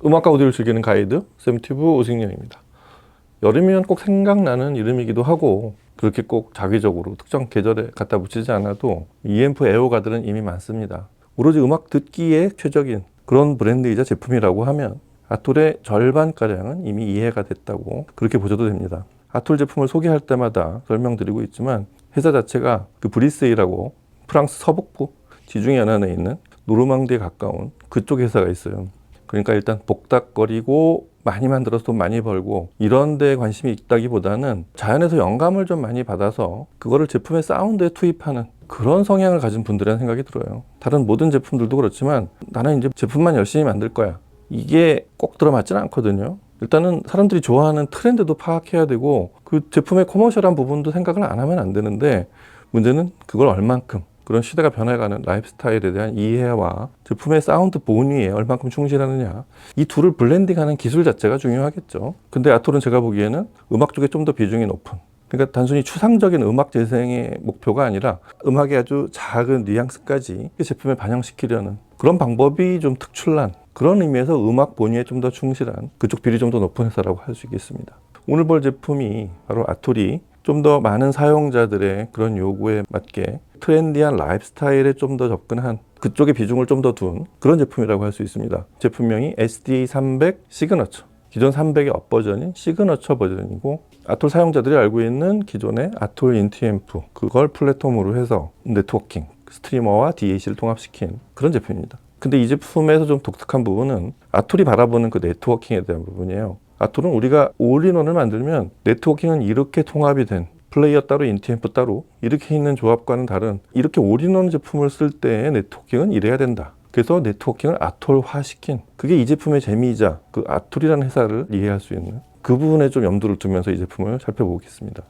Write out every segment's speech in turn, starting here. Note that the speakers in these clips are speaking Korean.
음악과 오디오를 즐기는 가이드 샘튜브 오승영입니다. 여름이면 꼭 생각나는 이름이기도 하고 그렇게 꼭 자기적으로 특정 계절에 갖다 붙이지 않아도 EMF 애호가들은 이미 많습니다. 오로지 음악 듣기에 최적인 그런 브랜드이자 제품이라고 하면 아톨의 절반가량은 이미 이해가 됐다고 그렇게 보셔도 됩니다. 아톨 제품을 소개할 때마다 설명드리고 있지만 회사 자체가 그 브리세이라고 프랑스 서북부 지중해 연안에 있는 노르망디에 가까운 그쪽 회사가 있어요. 그러니까 일단 복닥거리고 많이 만들어서 돈 많이 벌고 이런 데에 관심이 있다기보다는 자연에서 영감을 좀 많이 받아서 그거를 제품의 사운드에 투입하는 그런 성향을 가진 분들이라는 생각이 들어요. 다른 모든 제품들도 그렇지만 나는 이제 제품만 열심히 만들 거야. 이게 꼭 들어맞지는 않거든요. 일단은 사람들이 좋아하는 트렌드도 파악해야 되고 그 제품의 커머셜한 부분도 생각을 안 하면 안 되는데 문제는 그걸 얼만큼 그런 시대가 변해가는 라이프 스타일에 대한 이해와 제품의 사운드 본위에 얼만큼 충실하느냐, 이 둘을 블렌딩하는 기술 자체가 중요하겠죠. 근데 아톨은 제가 보기에는 음악 쪽에 좀 더 비중이 높은, 그러니까 단순히 추상적인 음악 재생의 목표가 아니라 음악의 아주 작은 뉘앙스까지 제품에 반영시키려는 그런 방법이 좀 특출난, 그런 의미에서 음악 본위에 좀 더 충실한 그쪽 비율이 좀 더 높은 회사라고 할 수 있겠습니다. 오늘 볼 제품이 바로 아톨이 좀 더 많은 사용자들의 그런 요구에 맞게 트렌디한 라이프 스타일에 좀 더 접근한 그쪽에 비중을 좀 더 둔 그런 제품이라고 할 수 있습니다. 제품명이 SDA300 시그너처. 기존 300의 업버전인 시그너처 버전이고 아톨 사용자들이 알고 있는 기존의 아톨 인티앰프 그걸 플랫폼으로 해서 네트워킹, 스트리머와 DAC를 통합시킨 그런 제품입니다. 근데 이 제품에서 좀 독특한 부분은 아톨이 바라보는 그 네트워킹에 대한 부분이에요. 아톨은 우리가 올인원을 만들면 네트워킹은 이렇게 통합이 된 플레이어 따로 인티앰프 따로 이렇게 있는 조합과는 다른 이렇게 올인원 제품을 쓸 때의 네트워킹은 이래야 된다. 그래서 네트워킹을 아톨화시킨 그게 이 제품의 재미이자 그 아톨이라는 회사를 이해할 수 있는 그 부분에 좀 염두를 두면서 이 제품을 살펴보겠습니다.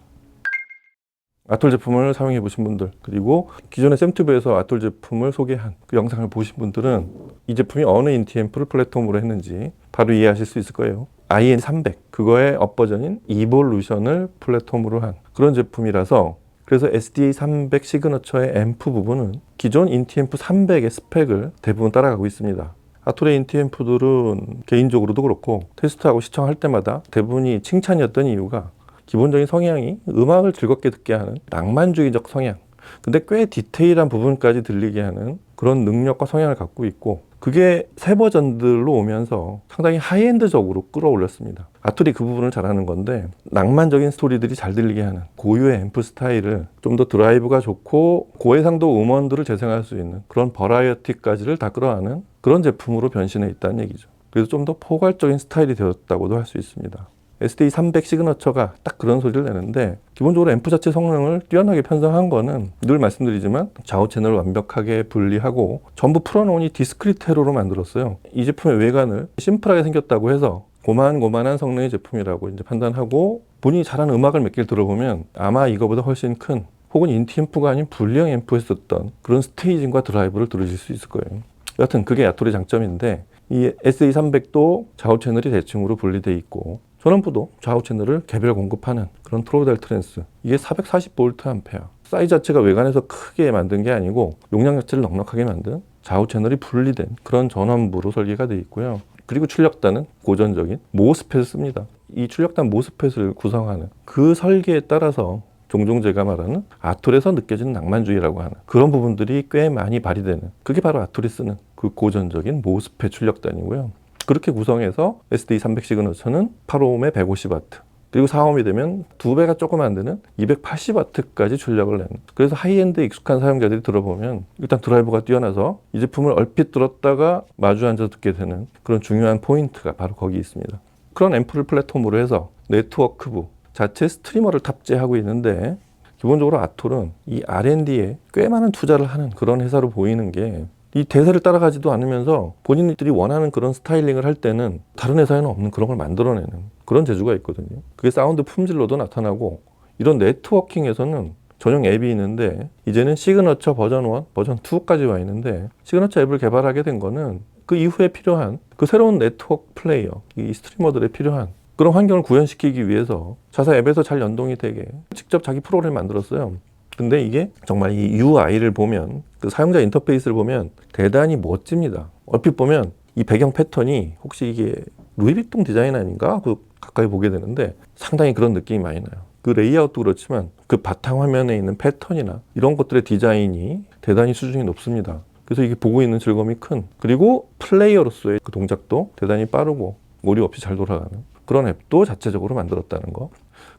아톨 제품을 사용해 보신 분들 그리고 기존의 샘튜브에서 아톨 제품을 소개한 그 영상을 보신 분들은 이 제품이 어느 인티앰프를 플랫폼으로 했는지 바로 이해하실 수 있을 거예요. IN300 그거의 업버전인 이볼루션을 플랫폼으로 한 그런 제품이라서 그래서 SDA300 시그너처의 앰프 부분은 기존 인티앰프 300의 스펙을 대부분 따라가고 있습니다. 아톨의 인티앰프들은 개인적으로도 그렇고 테스트하고 시청할 때마다 대부분이 칭찬이었던 이유가 기본적인 성향이 음악을 즐겁게 듣게 하는 낭만주의적 성향, 근데 꽤 디테일한 부분까지 들리게 하는 그런 능력과 성향을 갖고 있고 그게 새 버전들로 오면서 상당히 하이엔드적으로 끌어올렸습니다. 아톨이 그 부분을 잘하는 건데 낭만적인 스토리들이 잘 들리게 하는 고유의 앰프 스타일을 좀 더 드라이브가 좋고 고해상도 음원들을 재생할 수 있는 그런 버라이어티까지를 다 끌어안는 그런 제품으로 변신해 있다는 얘기죠. 그래서 좀 더 포괄적인 스타일이 되었다고도 할 수 있습니다. SDA300 시그너처가 딱 그런 소리를 내는데 기본적으로 앰프 자체 성능을 뛰어나게 편성한 거는 늘 말씀드리지만 좌우 채널을 완벽하게 분리하고 전부 풀어놓으니 디스크리테로로 만들었어요. 이 제품의 외관을 심플하게 생겼다고 해서 고만고만한 성능의 제품이라고 이제 판단하고 본인이 잘하는 음악을 몇 개를 들어보면 아마 이거보다 훨씬 큰 혹은 인티앰프가 아닌 분리형 앰프에서 썼던 그런 스테이징과 드라이브를 들으실 수 있을 거예요. 여하튼 그게 아톨의 장점인데 이 SDA300도 좌우 채널이 대칭으로 분리되어 있고 전원부도 좌우 채널을 개별 공급하는 그런 트로달 트랜스 이게 440V 사이즈 자체가 외관에서 크게 만든 게 아니고 용량 자체를 넉넉하게 만든 좌우 채널이 분리된 그런 전원부로 설계가 되어 있고요. 그리고 출력단은 고전적인 모스펫을 씁니다. 이 출력단 모스펫을 구성하는 그 설계에 따라서 종종 제가 말하는 아톨에서 느껴지는 낭만주의라고 하는 그런 부분들이 꽤 많이 발휘되는 그게 바로 아톨이 쓰는 그 고전적인 모스펫 출력단이고요. 그렇게 구성해서 SD300 시그너처는 8옴에 150W 그리고 4옴이 되면 2배가 조금 안 되는 280W까지 출력을 내는 그래서 하이엔드 익숙한 사용자들이 들어보면 일단 드라이버가 뛰어나서 이 제품을 얼핏 들었다가 마주 앉아 듣게 되는 그런 중요한 포인트가 바로 거기 있습니다. 그런 앰프를 플랫폼으로 해서 네트워크부 자체 스트리머를 탑재하고 있는데 기본적으로 아톨은 이 R&D에 꽤 많은 투자를 하는 그런 회사로 보이는 게 이 대세를 따라가지도 않으면서 본인들이 원하는 그런 스타일링을 할 때는 다른 회사에는 없는 그런 걸 만들어내는 그런 재주가 있거든요. 그게 사운드 품질로도 나타나고 이런 네트워킹에서는 전용 앱이 있는데 이제는 시그너처 버전 1, 버전 2까지 와 있는데 시그너처 앱을 개발하게 된 거는 그 이후에 필요한 그 새로운 네트워크 플레이어, 이 스트리머들에 필요한 그런 환경을 구현시키기 위해서 자사 앱에서 잘 연동이 되게 직접 자기 프로그램을 만들었어요. 근데 이게 정말 이 UI를 보면 그 사용자 인터페이스를 보면 대단히 멋집니다. 얼핏 보면 이 배경 패턴이 혹시 이게 루이비통 디자인 아닌가 하고 가까이 보게 되는데 상당히 그런 느낌이 많이 나요. 그 레이아웃도 그렇지만 그 바탕화면에 있는 패턴이나 이런 것들의 디자인이 대단히 수준이 높습니다. 그래서 이게 보고 있는 즐거움이 큰, 그리고 플레이어로서의 그 동작도 대단히 빠르고 오류 없이 잘 돌아가는 그런 앱도 자체적으로 만들었다는 거.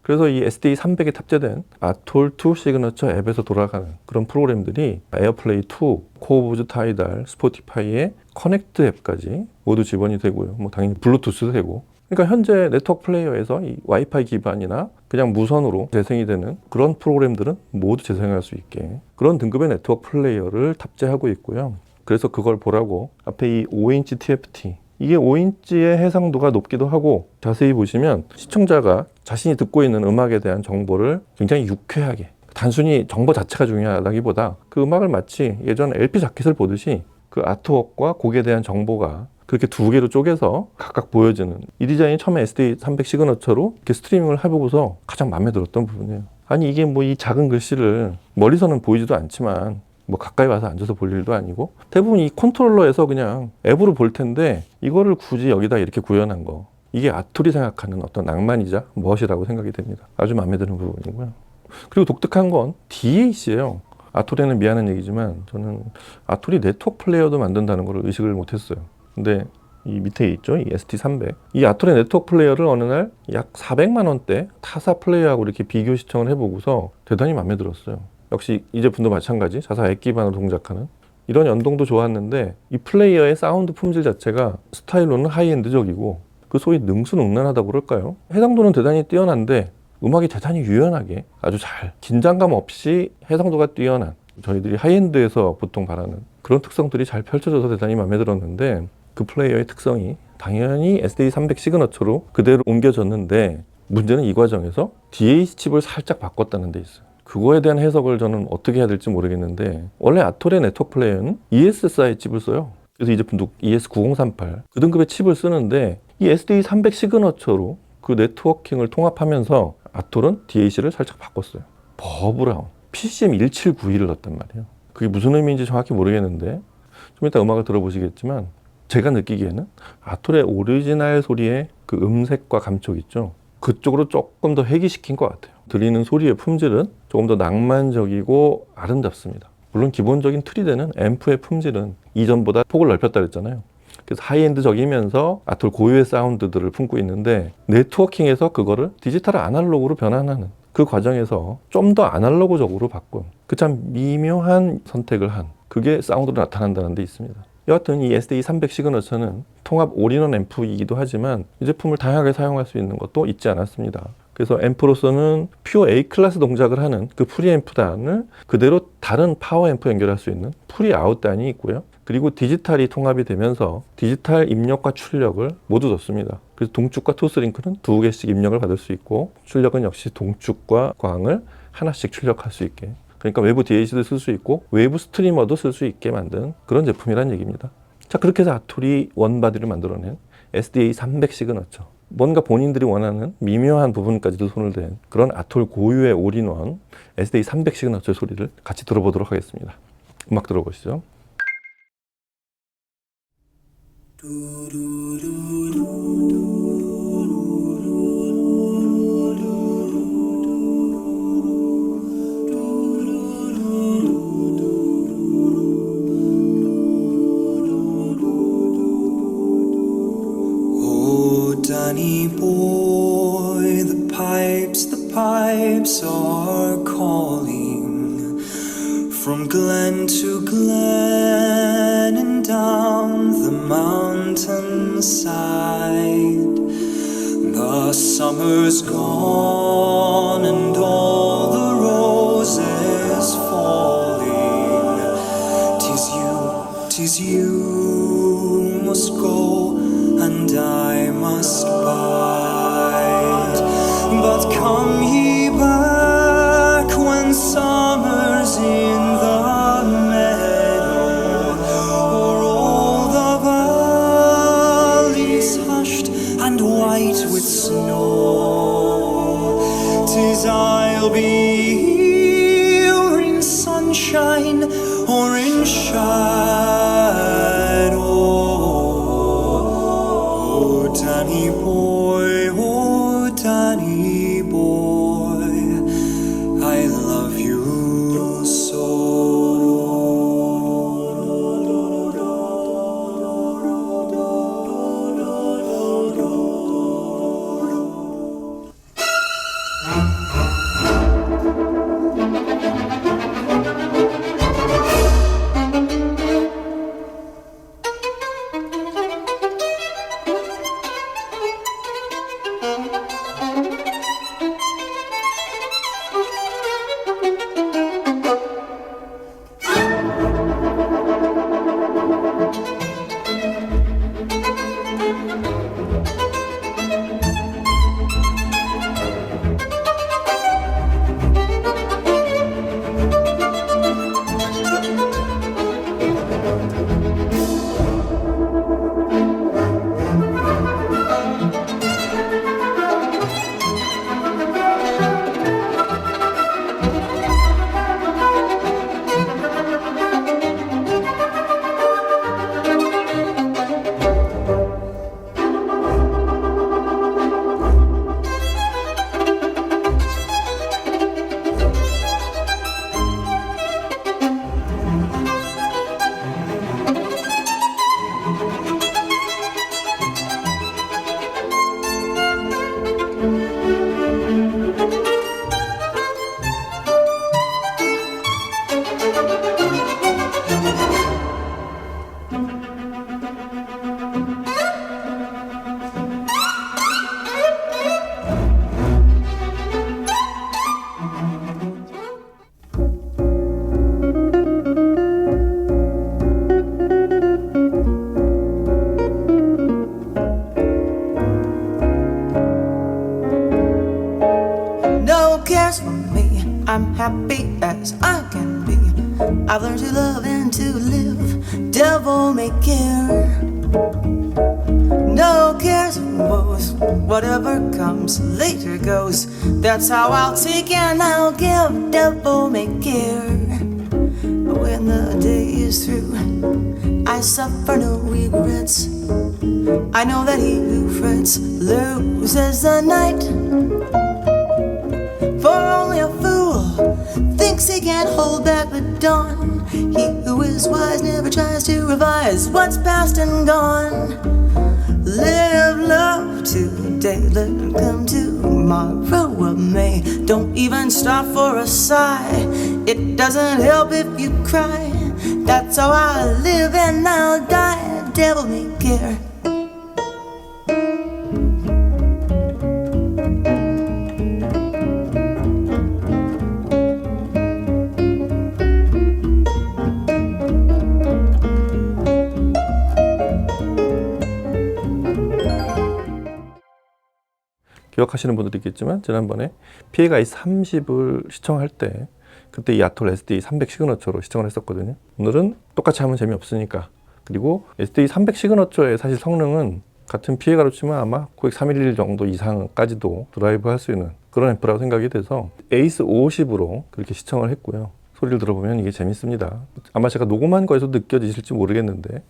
그래서 이 SD300에 탑재된 아톨2 시그너처 앱에서 돌아가는 그런 프로그램들이 에어플레이 2, 코어보즈 타이달, 스포티파이의 커넥트 앱까지 모두 지원이 되고요. 뭐 당연히 블루투스도 되고. 그러니까 현재 네트워크 플레이어에서 이 와이파이 기반이나 그냥 무선으로 재생이 되는 그런 프로그램들은 모두 재생할 수 있게 그런 등급의 네트워크 플레이어를 탑재하고 있고요. 그래서 그걸 보라고 앞에 이 5인치 TFT, 이게 5인치의 해상도가 높기도 하고, 자세히 보시면 시청자가 자신이 듣고 있는 음악에 대한 정보를 굉장히 유쾌하게, 단순히 정보 자체가 중요하다기보다 그 음악을 마치 예전 LP 자켓을 보듯이 그 아트웍과 곡에 대한 정보가 그렇게 두 개로 쪼개서 각각 보여지는, 이 디자인이 처음에 SD300 시그너처로 이렇게 스트리밍을 해보고서 가장 마음에 들었던 부분이에요. 아니 이게 뭐 이 작은 글씨를 멀리서는 보이지도 않지만 뭐 가까이 와서 앉아서 볼 일도 아니고, 대부분 이 컨트롤러에서 그냥 앱으로 볼 텐데 이거를 굳이 여기다 이렇게 구현한 거, 이게 아톨이 생각하는 어떤 낭만이자 멋이라고 생각이 됩니다. 아주 마음에 드는 부분이고요. 그리고 독특한 건 DAC예요. 아톨에는 미안한 얘기지만 저는 아톨이 네트워크 플레이어도 만든다는 걸 의식을 못했어요. 근데 이 밑에 있죠, 이 ST300. 이 아톨의 네트워크 플레이어를 어느 날 약 400만 원대 타사 플레이어하고 이렇게 비교 시청을 해보고서 대단히 마음에 들었어요. 역시 이 제품도 마찬가지, 자사 앱 기반으로 동작하는 이런 연동도 좋았는데, 이 플레이어의 사운드 품질 자체가 스타일로는 하이엔드적이고 그 소위 능수능란하다고 그럴까요? 해상도는 대단히 뛰어난데 음악이 대단히 유연하게 아주 잘, 긴장감 없이 해상도가 뛰어난, 저희들이 하이엔드에서 보통 바라는 그런 특성들이 잘 펼쳐져서 대단히 마음에 들었는데, 그 플레이어의 특성이 당연히 SD300 시그너처로 그대로 옮겨졌는데, 문제는 이 과정에서 DAC 칩을 살짝 바꿨다는 데 있어요. 그거에 대한 해석을 저는 어떻게 해야 될지 모르겠는데, 원래 아톨의 네트워크 플레이어는 ESSi 칩을 써요. 그래서 이 제품도 ES9038 그 등급의 칩을 쓰는데, 이 SD300 시그너처로 그 네트워킹을 통합하면서 아톨은 DAC를 살짝 바꿨어요. 버브라운 PCM1791을 넣었단 말이에요. 그게 무슨 의미인지 정확히 모르겠는데 좀 이따 음악을 들어보시겠지만, 제가 느끼기에는 아톨의 오리지널 소리의 그 음색과 감촉 있죠, 그쪽으로 조금 더 회귀시킨 것 같아요. 들리는 소리의 품질은 조금 더 낭만적이고 아름답습니다. 물론 기본적인 틀이 되는 앰프의 품질은 이전보다 폭을 넓혔다 그랬잖아요. 그래서 하이엔드적이면서 아톨 고유의 사운드들을 품고 있는데, 네트워킹에서 그거를 디지털 아날로그로 변환하는 그 과정에서 좀 더 아날로그적으로 바꾼 그 참 미묘한 선택을 한 그게 사운드로 나타난다는 데 있습니다. 여하튼 이 SD300 시그너처는 통합 올인원 앰프이기도 하지만 이 제품을 다양하게 사용할 수 있는 것도 잊지 않았습니다. 그래서 앰프로서는 퓨어 A클래스 동작을 하는 그 프리앰프 단을 그대로 다른 파워 앰프 연결할 수 있는 프리아웃 단이 있고요. 그리고 디지털이 통합이 되면서 디지털 입력과 출력을 모두 줬습니다. 그래서 동축과 토스링크는 2개씩 입력을 받을 수 있고, 출력은 역시 동축과 광을 하나씩 출력할 수 있게, 그러니까 외부 DAC도 쓸 수 있고 외부 스트리머도 쓸 수 있게 만든 그런 제품이란 얘기입니다. 자, 그렇게 해서 아톨이 원바디를 만들어낸 SDA300 시그너처, 뭔가 본인들이 원하는 미묘한 부분까지도 손을 댄 그런 아톨 고유의 올인원 SDA300 시그너처 소리를 같이 들어보도록 하겠습니다. 음악 들어보시죠. Danny boy, the pipes are calling from glen to glen and down the mountainside. The summer's gone and all the roses falling. 'Tis you must go and I must bide. But come ye back when summer's in the meadow, o'er all the valleys hushed and white with snow. 'Tis I'll be here in sunshine or in shadow. fuel no cares for me. I'm happy as I can be. I've learned to love and to live. Devil may care. No cares or woes. Whatever comes later goes. That's how I'll take and I'll give. Devil may care. But when the day is through, I suffer no regrets. I know that he who frets loses the night. For only a fool thinks he can't hold back the dawn. He who is wise never tries to revise what's past and gone. Live love today, let it come tomorrow of May. Don't even stop for a sigh. It doesn't help if you cry. That's how I live and I'll die. Devil may care. 기억하시는 분들이 있겠지만 지난번에 PA가 i30을 시청할 때 그때 이 아톨 SD 300 시그너처로 시청을 했었거든요. 오늘은 똑같이 하면 재미없으니까, 그리고 SD 300 시그너처의 사실 성능은 같은 PA가로 치면 아마 코엑 311 정도 이상까지도 드라이브 할 수 있는 그런 앰프라고 생각이 돼서 에이스 50으로 그렇게 시청을 했고요. 소리를 들어보면 이게 재밌습니다. 아마 제가 녹음한 거에서 느껴지실지 모르겠는데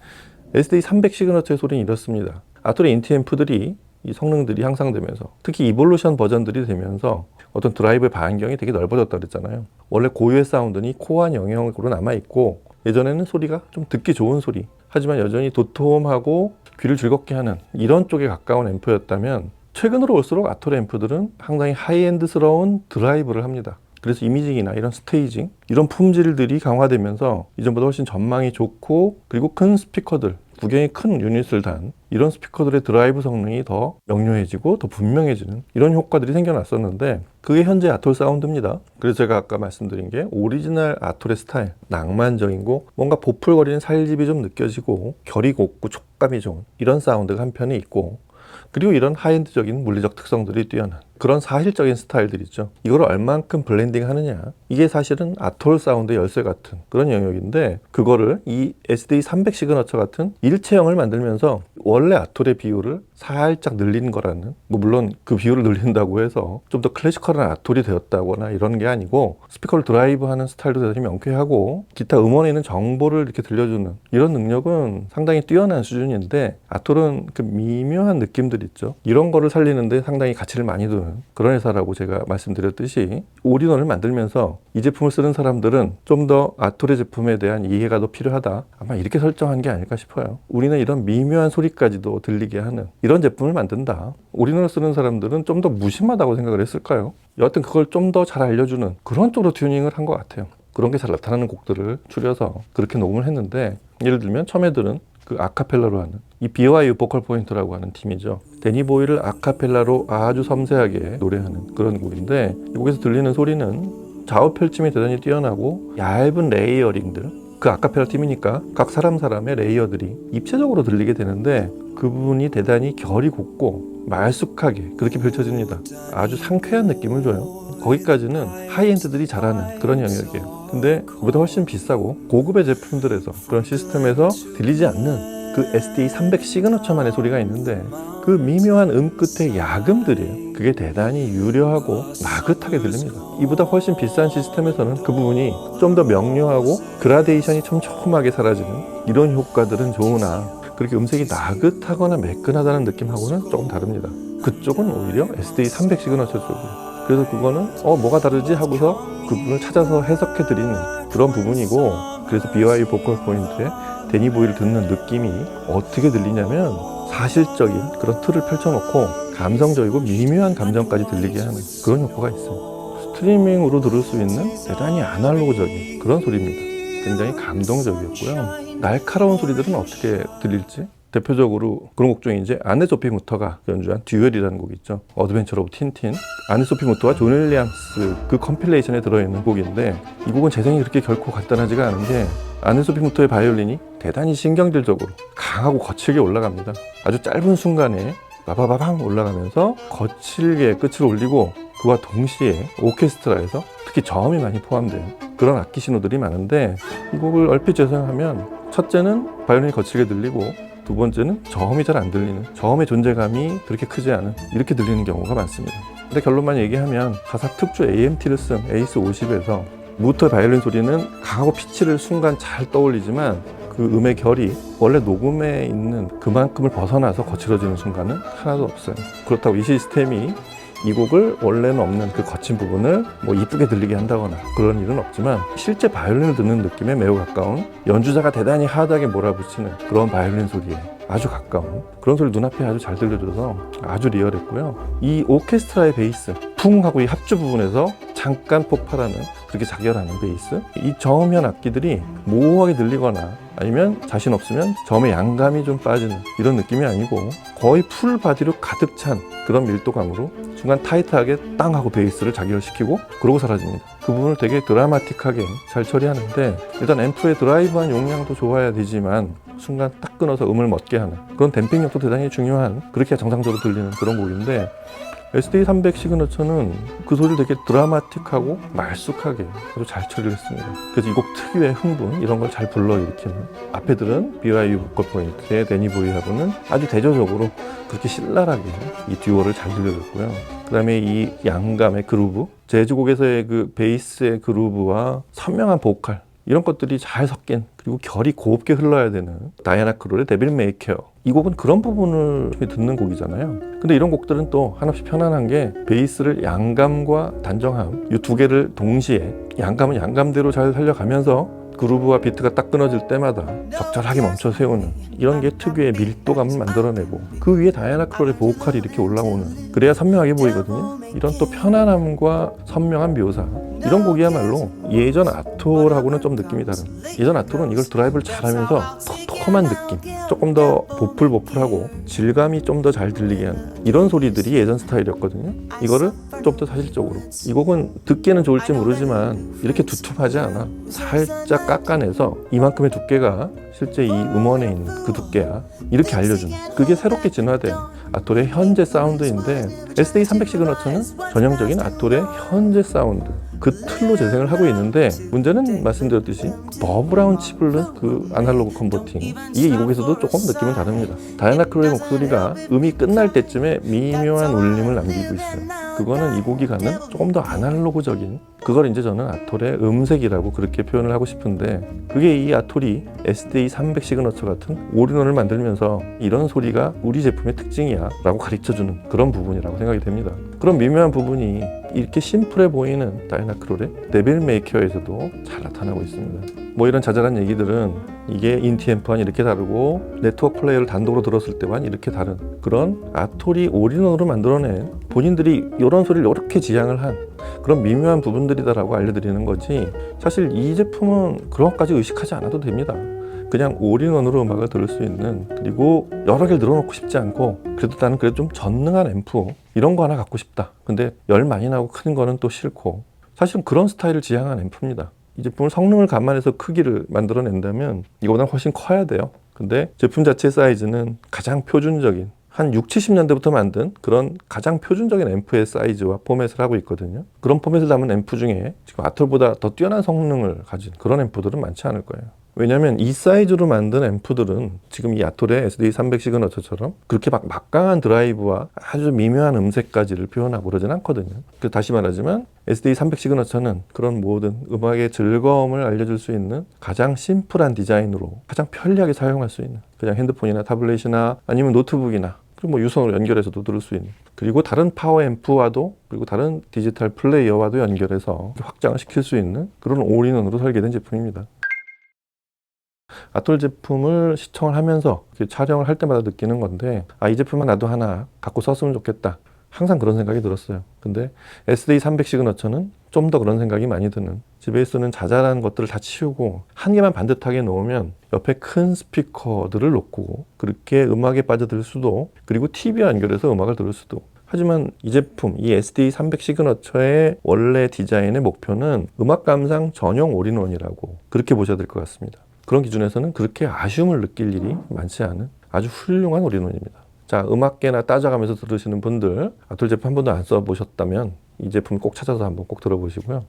SD 300 시그너처의 소리는 이렇습니다. 아톨의 인티 앰프들이 이 성능들이 향상되면서, 특히 이볼루션 버전들이 되면서 어떤 드라이브의 반경이 되게 넓어졌다 그랬잖아요. 원래 고유의 사운드는 코어한 영역으로 남아있고, 예전에는 소리가 좀 듣기 좋은 소리, 하지만 여전히 도톰하고 귀를 즐겁게 하는 이런 쪽에 가까운 앰프였다면, 최근으로 올수록 아톨의 앰프들은 상당히 하이엔드스러운 드라이브를 합니다. 그래서 이미징이나 이런 스테이징, 이런 품질들이 강화되면서 이전보다 훨씬 전망이 좋고, 그리고 큰 스피커들, 구경이 큰 유닛을 단 이런 스피커들의 드라이브 성능이 더 명료해지고 더 분명해지는 이런 효과들이 생겨났었는데, 그게 현재 아톨 사운드입니다. 그래서 제가 아까 말씀드린 게 오리지널 아톨의 스타일, 낭만적이고 뭔가 보풀거리는 살집이 좀 느껴지고 결이 곱고 촉감이 좋은 이런 사운드가 한편에 있고, 그리고 이런 하이엔드적인 물리적 특성들이 뛰어난 그런 사실적인 스타일들이죠. 이걸 얼만큼 블렌딩 하느냐, 이게 사실은 아톨 사운드의 열쇠 같은 그런 영역인데, 그거를 이 SD 300 시그너처 같은 일체형을 만들면서 원래 아톨의 비율을 살짝 늘린 거라는, 뭐 물론 그 비율을 늘린다고 해서 좀 더 클래시컬한 아톨이 되었다거나 이런 게 아니고 스피커를 드라이브하는 스타일도 대단히 명쾌하고 기타 음원에 있는 정보를 이렇게 들려주는 이런 능력은 상당히 뛰어난 수준인데, 아톨은 그 미묘한 느낌들 있죠. 이런 거를 살리는데 상당히 가치를 많이 두는 그런 회사라고 제가 말씀드렸듯이, 올인원을 만들면서 이 제품을 쓰는 사람들은 좀 더 아톨의 제품에 대한 이해가 더 필요하다, 아마 이렇게 설정한 게 아닐까 싶어요. 우리는 이런 미묘한 소리까지도 들리게 하는 이런 제품을 만든다. 올인원을 쓰는 사람들은 좀 더 무심하다고 생각을 했을까요? 여하튼 그걸 좀 더 잘 알려주는 그런 쪽으로 튜닝을 한 것 같아요. 그런 게 잘 나타나는 곡들을 추려서 그렇게 녹음을 했는데, 예를 들면 처음에 들은 그 아카펠라로 하는 이 BYU 보컬 포인트라고 하는 팀이죠. 데니 보이를 아카펠라로 아주 섬세하게 노래하는 그런 곡인데, 이 곡에서 들리는 소리는 좌우 펼침이 대단히 뛰어나고 얇은 레이어링들, 그 아카펠라 팀이니까 각 사람의 레이어들이 입체적으로 들리게 되는데, 그 부분이 대단히 결이 곱고 말쑥하게 그렇게 펼쳐집니다. 아주 상쾌한 느낌을 줘요. 거기까지는 하이엔드들이 잘하는 그런 영역이에요. 근데 그보다 훨씬 비싸고 고급의 제품들에서, 그런 시스템에서 들리지 않는 그 SDA300 시그너처만의 소리가 있는데, 그 미묘한 끝의 야금들이에요. 그게 대단히 유려하고 나긋하게 들립니다. 이보다 훨씬 비싼 시스템에서는 그 부분이 좀 더 명료하고 그라데이션이 촘촘하게 사라지는 이런 효과들은 좋으나, 그렇게 음색이 나긋하거나 매끈하다는 느낌하고는 조금 다릅니다. 그쪽은 오히려 SDA300 시그너처 쪽이에요. 그래서 그거는 뭐가 다르지 하고서 그 부분을 찾아서 해석해 드리는 그런 부분이고, 그래서 BYU 보컬 포인트에 데니 보이를 듣는 느낌이 어떻게 들리냐면, 사실적인 그런 틀을 펼쳐놓고 감성적이고 미묘한 감정까지 들리게 하는 그런 효과가 있어요. 스트리밍으로 들을 수 있는 대단히 아날로그적인 그런 소리입니다. 굉장히 감동적이었고요. 날카로운 소리들은 어떻게 들릴지, 대표적으로 그런 곡 중에 이제 아네 소피 무터가 연주한 듀얼이라는 곡이 있죠. 어드벤처 오브 틴틴. 아네 소피 무터와 존 윌리엄스 그 컴필레이션에 들어있는 곡인데, 이 곡은 재생이 그렇게 결코 간단하지가 않은 게, 아네 소피 무터의 바이올린이 대단히 신경질적으로 강하고 거칠게 올라갑니다. 아주 짧은 순간에 바바바방 올라가면서 거칠게 끝을 올리고, 그와 동시에 오케스트라에서 특히 저음이 많이 포함된 그런 악기 신호들이 많은데, 이 곡을 얼핏 재생하면 첫째는 바이올린이 거칠게 들리고, 두 번째는 저음이 잘 안 들리는, 저음의 존재감이 그렇게 크지 않은, 이렇게 들리는 경우가 많습니다. 근데 결론만 얘기하면, 가사 특주 AMT를 쓴 에이스 50에서 무터의 바이올린 소리는 강하고 피치를 순간 잘 떠올리지만, 그 음의 결이 원래 녹음에 있는 그만큼을 벗어나서 거칠어지는 순간은 하나도 없어요. 그렇다고 이 시스템이 이 곡을 원래는 없는 그 거친 부분을 뭐 이쁘게 들리게 한다거나 그런 일은 없지만, 실제 바이올린을 듣는 느낌에 매우 가까운, 연주자가 대단히 하드하게 몰아붙이는 그런 바이올린 소리에 아주 가까운 그런 소리 눈앞에 아주 잘 들려줘서 아주 리얼했고요. 이 오케스트라의 베이스 쿵 하고 이 합주 부분에서 잠깐 폭발하는, 그렇게 자결하는 베이스, 이 저음현 악기들이 모호하게 들리거나 아니면 자신 없으면 저음의 양감이 좀 빠지는 이런 느낌이 아니고, 거의 풀 바디로 가득 찬 그런 밀도감으로 순간 타이트하게 땅 하고 베이스를 자결시키고 그러고 사라집니다. 그 부분을 되게 드라마틱하게 잘 처리하는데, 일단 앰프의 드라이브한 용량도 좋아야 되지만 순간 딱 끊어서 음을 멋게 하는 그런 댐핑력도 대단히 중요한, 그렇게 정상적으로 들리는 그런 곡인데, SDA300 시그너처는 그 소리를 되게 드라마틱하고 말쑥하게 아주 잘 처리를 했습니다. 그래서 이 곡 특유의 흥분, 이런 걸 잘 불러일으키는, 앞에 들은 BYU 보컬 포인트의 데니 보이하고는 아주 대조적으로 그렇게 신랄하게 이 듀오를 잘 들려줬고요. 그 다음에 이 양감의 그루브, 재즈곡에서의 그 베이스의 그루브와 선명한 보컬, 이런 것들이 잘 섞인, 그리고 결이 곱게 흘러야 되는 다이애나 크롤의 데빌 메이 케어, 이 곡은 그런 부분을 듣는 곡이잖아요. 근데 이런 곡들은 또 한없이 편안한 게, 베이스를 양감과 단정함, 이 두 개를 동시에, 양감은 양감대로 잘 살려가면서 그루브와 비트가 딱 끊어질 때마다 적절하게 멈춰 세우는, 이런 게 특유의 밀도감을 만들어내고, 그 위에 다이애나 크롤의 보컬이 이렇게 올라오는, 그래야 선명하게 보이거든요. 이런 또 편안함과 선명한 묘사, 이런 곡이야말로 예전 아톨하고는 좀 느낌이 다른, 예전 아톨은 이걸 드라이브를 잘하면서 톡톡한 느낌, 조금 더 보풀보풀하고 질감이 좀 더 잘 들리게 하는 이런 소리들이 예전 스타일이었거든요. 이거를 좀 더 사실적으로, 이 곡은 듣기에는 좋을지 모르지만 이렇게 두툼하지 않아. 살짝 깎아내서 이만큼의 두께가 실제 이 음원에 있는 그 두께야 이렇게 알려주는, 그게 새롭게 진화된 아톨의 현재 사운드인데, SD300 시그너처는 전형적인 아톨의 현재 사운드 그 틀로 재생을 하고 있는데, 문제는 말씀드렸듯이 더 브라운 칩을 넣은 그 아날로그 컨버팅, 이게 이 곡에서도 조금 느낌은 다릅니다. 다이애나 크로의 목소리가 음이 끝날 때쯤에 미묘한 울림을 남기고 있어요. 그거는 이 곡이 가는 조금 더 아날로그적인, 그걸 이제 저는 아톨의 음색이라고 그렇게 표현을 하고 싶은데, 그게 이 아톨이 SD300 시그너처 같은 올인원을 만들면서 이런 소리가 우리 제품의 특징이야 라고 가르쳐주는 그런 부분이라고 생각이 됩니다. 그런 미묘한 부분이 이렇게 심플해 보이는 다이애나 크롤의 데빌 메이커에서도 잘 나타나고 있습니다. 뭐 이런 자잘한 얘기들은 이게 인티앰프와는 이렇게 다르고 네트워크 플레이어를 단독으로 들었을 때와는 이렇게 다른, 그런 아톨이 올인원으로 만들어낸, 본인들이 이런 소리를 이렇게 지향을 한 그런 미묘한 부분들이다라고 알려드리는 거지, 사실 이 제품은 그런 것까지 의식하지 않아도 됩니다. 그냥 올인원으로 음악을 들을 수 있는, 그리고 여러 개를 늘어놓고 싶지 않고, 그래도 나는 그래도 좀 전능한 앰프 이런 거 하나 갖고 싶다, 근데 열 많이 나고 큰 거는 또 싫고, 사실은 그런 스타일을 지향한 앰프입니다. 이 제품을 성능을 감안해서 크기를 만들어낸다면 이거보다 훨씬 커야 돼요. 근데 제품 자체 사이즈는 가장 표준적인, 한 60, 70년대부터 만든 그런 가장 표준적인 앰프의 사이즈와 포맷을 하고 있거든요. 그런 포맷을 담은 앰프 중에 지금 아톨보다 더 뛰어난 성능을 가진 그런 앰프들은 많지 않을 거예요. 왜냐하면 이 사이즈로 만든 앰프들은 지금 이 아톨의 SD300 시그너처처럼 그렇게 막 막강한 드라이브와 아주 미묘한 음색까지를 표현하고 그러진 않거든요. 그래서 다시 말하지만 SD300 시그너처는 그런 모든 음악의 즐거움을 알려줄 수 있는 가장 심플한 디자인으로 가장 편리하게 사용할 수 있는, 그냥 핸드폰이나 타블렛이나 아니면 노트북이나, 그리고 뭐 유선으로 연결해서도 들을 수 있는, 그리고 다른 파워 앰프와도, 그리고 다른 디지털 플레이어와도 연결해서 확장을 시킬 수 있는 그런 올인원으로 설계된 제품입니다. 아톨 제품을 시청을 하면서 촬영을 할 때마다 느끼는 건데, 이 제품은 나도 하나 갖고 썼으면 좋겠다, 항상 그런 생각이 들었어요. 근데 SD300 시그너처는 좀 더 그런 생각이 많이 드는, 집에 쓰는 자잘한 것들을 다 치우고 한 개만 반듯하게 놓으면 옆에 큰 스피커들을 놓고 그렇게 음악에 빠져들 수도, 그리고 TV와 연결해서 음악을 들을 수도. 하지만 이 제품, 이 SD300 시그너처의 원래 디자인의 목표는 음악 감상 전용 올인원이라고 그렇게 보셔야 될 것 같습니다. 그런 기준에서는 그렇게 아쉬움을 느낄 일이 많지 않은 아주 훌륭한 올인원입니다. 자, 음악계나 따져가면서 들으시는 분들, 아톨 제품 한 번도 안 써보셨다면 이 제품 꼭 찾아서 한번 꼭 들어보시고요.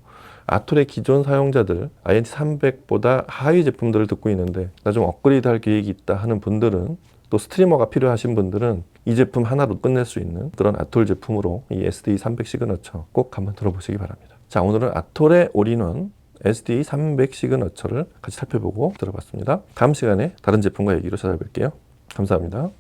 아톨의 기존 사용자들, INT300보다 하위 제품들을 듣고 있는데 나 좀 업그레이드 할 계획이 있다 하는 분들은, 또 스트리머가 필요하신 분들은 이 제품 하나로 끝낼 수 있는 그런 아톨 제품으로 이 SD300 시그너처 꼭 한번 들어보시기 바랍니다. 자, 오늘은 아톨의 올인원 SD300 시그너처를 같이 살펴보고 들어봤습니다. 다음 시간에 다른 제품과 얘기로 찾아뵐게요. 감사합니다.